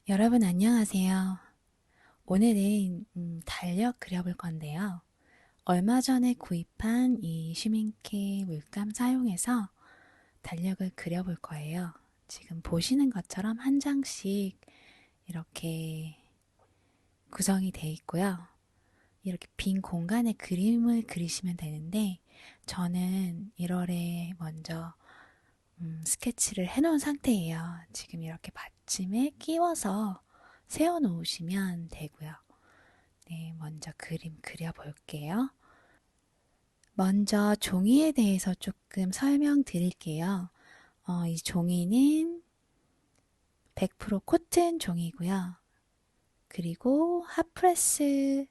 여러분 안녕하세요. 오늘은 달력 그려볼 건데요. 얼마 전에 구입한 이 쉬밍케 물감 사용해서 달력을 그려볼 거예요. 지금 보시는 것처럼 한 장씩 이렇게 구성이 되어 있고요. 이렇게 빈 공간에 그림을 그리시면 되는데 저는 1월에 먼저 스케치를 해놓은 상태예요. 지금 이렇게 받침에 끼워서 세워 놓으시면 되고요. 네, 먼저 그림 그려볼게요. 먼저 종이에 대해서 조금 설명드릴게요. 이 종이는 100% 코튼 종이고요. 그리고 핫프레스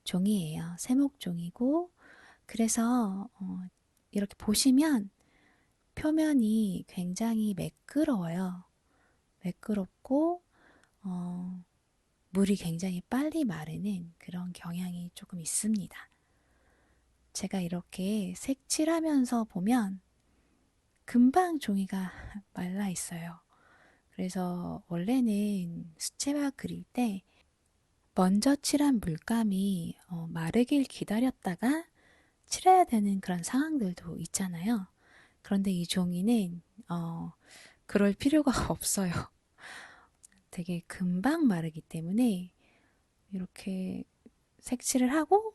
종이에요. 세목 종이고, 그래서 이렇게 보시면 표면이 굉장히 매끄러워요. 매끄럽고 어, 물이 굉장히 빨리 마르는 그런 경향이 조금 있습니다. 제가 이렇게 색칠하면서 보면 금방 종이가 말라 있어요. 그래서 원래는 수채화 그릴 때 먼저 칠한 물감이 마르길 기다렸다가 칠해야 되는 그런 상황들도 있잖아요. 그런데 이 종이는 그럴 필요가 없어요. 되게 금방 마르기 때문에 이렇게 색칠을 하고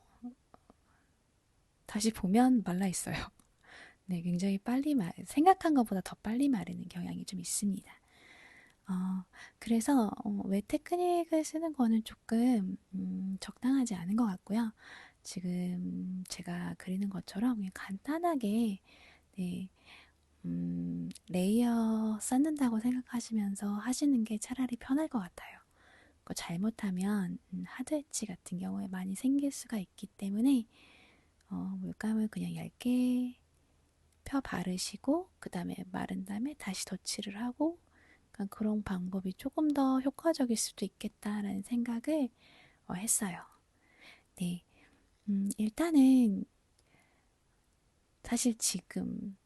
다시 보면 말라 있어요. 네, 굉장히 생각한 것보다 더 빨리 마르는 경향이 좀 있습니다. 어, 그래서 왜 테크닉을 쓰는 거는 조금 적당하지 않은 것 같고요. 지금 제가 그리는 것처럼 그냥 간단하게 네, 레이어 쌓는다고 생각하시면서 하시는 게 차라리 편할 것 같아요. 잘못하면 하드 엣지 같은 경우에 많이 생길 수가 있기 때문에 물감을 그냥 얇게 펴 바르시고 그 다음에 마른 다음에 다시 덧칠을 하고 그러니까 그런 방법이 조금 더 효과적일 수도 있겠다라는 생각을 했어요. 네, 일단은 사실 지금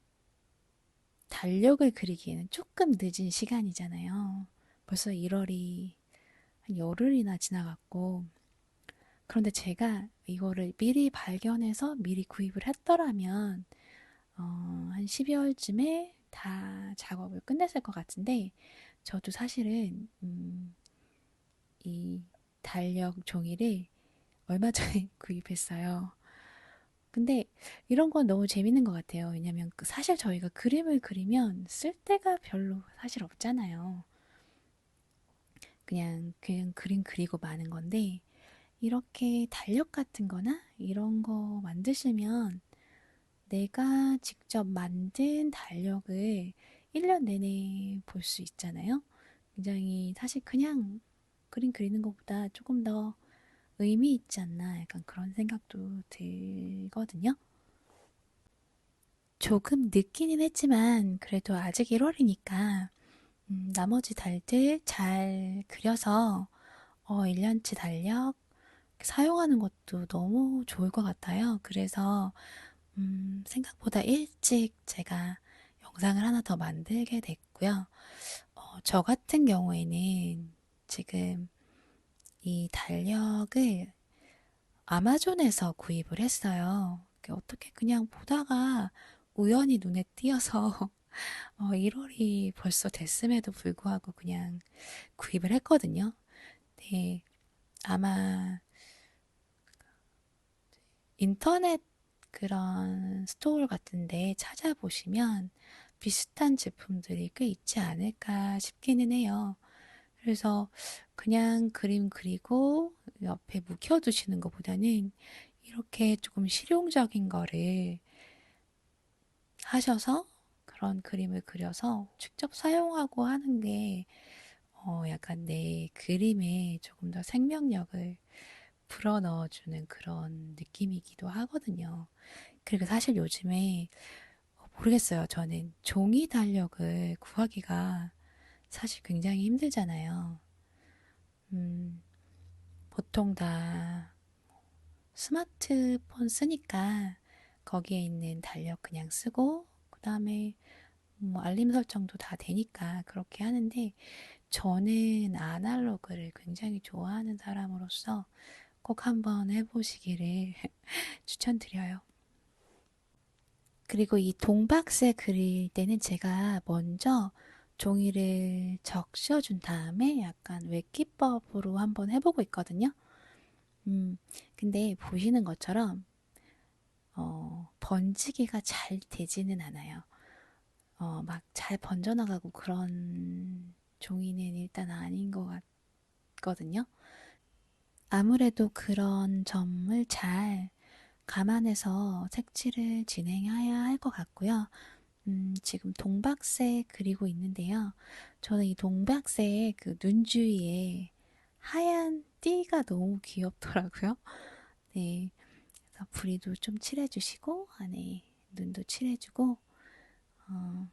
달력을 그리기에는 조금 늦은 시간이잖아요. 벌써 1월이 한 열흘이나 지나갔고 그런데 제가 이거를 미리 발견해서 미리 구입을 했더라면 한 12월쯤에 다 작업을 끝냈을 것 같은데 저도 사실은 이 달력 종이를 얼마 전에 구입했어요. 근데 이런 건 너무 재밌는 것 같아요. 왜냐면 사실 저희가 그림을 그리면 쓸 데가 별로 사실 없잖아요. 그냥 그림 그리고 마는 건데 이렇게 달력 같은 거나 이런 거 만드시면 내가 직접 만든 달력을 1년 내내 볼 수 있잖아요. 굉장히 사실 그냥 그림 그리는 것보다 조금 더 의미 있지 않나 약간 그런 생각도 들거든요. 조금 늦기는 했지만 그래도 아직 1월이니까 나머지 달들 잘 그려서 1년치 달력 사용하는 것도 너무 좋을 것 같아요. 그래서 생각보다 일찍 제가 영상을 하나 더 만들게 됐고요. 저 같은 경우에는 지금 이 달력을 아마존에서 구입을 했어요. 어떻게 그냥 보다가 우연히 눈에 띄어서 1월이 벌써 됐음에도 불구하고 그냥 구입을 했거든요. 네, 아마 인터넷 그런 스토어 같은데 찾아보시면 비슷한 제품들이 꽤 있지 않을까 싶기는 해요. 그래서 그냥 그림 그리고 옆에 묵혀두시는 것보다는 이렇게 조금 실용적인 거를 하셔서 그런 그림을 그려서 직접 사용하고 하는 게 약간 내 그림에 조금 더 생명력을 불어넣어주는 그런 느낌이기도 하거든요. 그리고 사실 요즘에 모르겠어요. 저는 종이 달력을 구하기가 사실 굉장히 힘들잖아요. 음, 보통 다 스마트폰 쓰니까 거기에 있는 달력 그냥 쓰고 그 다음에 뭐 알림 설정도 다 되니까 그렇게 하는데 저는 아날로그를 굉장히 좋아하는 사람으로서 꼭 한번 해보시기를 추천드려요. 그리고 이 동박새 그릴 때는 제가 먼저 종이를 적셔준 다음에 약간 외기법으로 한번 해보고 있거든요. 근데 보시는 것처럼 번지기가 잘 되지는 않아요. 막 잘 번져나가고 그런 종이는 일단 아닌 것 같거든요. 아무래도 그런 점을 잘 감안해서 색칠을 진행해야 할 것 같고요. 지금 동박새 그리고 있는데요. 저는 이 동박새의 그 눈 주위에 하얀 띠가 너무 귀엽더라고요. 네. 그래서 부리도 좀 칠해주시고, 안에 눈도 칠해주고, 어,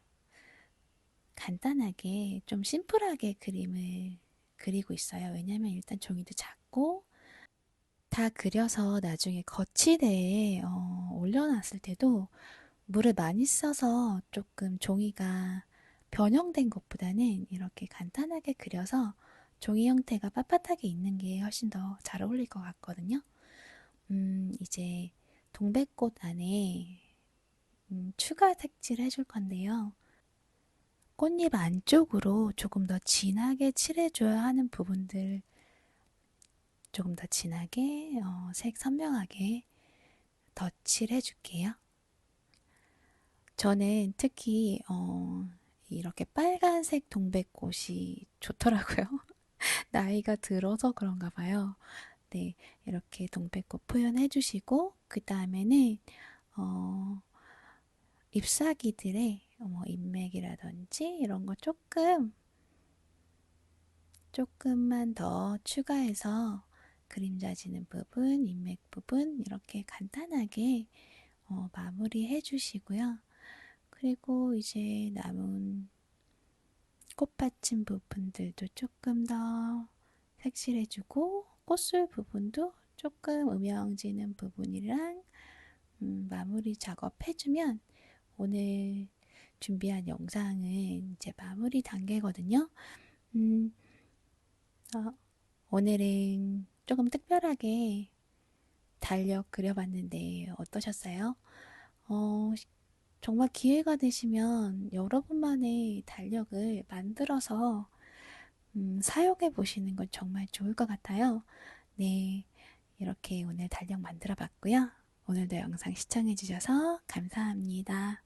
간단하게, 좀 심플하게 그림을 그리고 있어요. 왜냐면 일단 종이도 작고, 다 그려서 나중에 거치대에 올려놨을 때도 물을 많이 써서 조금 종이가 변형된 것보다는 이렇게 간단하게 그려서 종이 형태가 빳빳하게 있는 게 훨씬 더 잘 어울릴 것 같거든요. 이제 동백꽃 안에 추가 색칠 해줄 건데요. 꽃잎 안쪽으로 조금 더 진하게 칠해줘야 하는 부분들 조금 더 진하게 색 선명하게 덧칠 해줄게요. 저는 특히 이렇게 빨간색 동백꽃이 좋더라고요. 나이가 들어서 그런가 봐요. 네, 이렇게 동백꽃 표현해 주시고 그 다음에는 어, 잎사귀들의 잎맥이라든지 이런 거 조금만 더 추가해서 그림자 지는 부분, 잎맥 부분 이렇게 간단하게 마무리해 주시고요. 그리고 이제 남은 꽃받침 부분들도 조금 더 색칠해주고 꽃술 부분도 조금 음영지는 부분이랑 마무리 작업해주면 오늘 준비한 영상은 이제 마무리 단계거든요. 음, 어, 오늘은 조금 특별하게 달력 그려봤는데 어떠셨어요? 어, 정말 기회가 되시면 여러분만의 달력을 만들어서 사용해 보시는 건 정말 좋을 것 같아요. 네, 이렇게 오늘 달력 만들어 봤고요. 오늘도 영상 시청해 주셔서 감사합니다.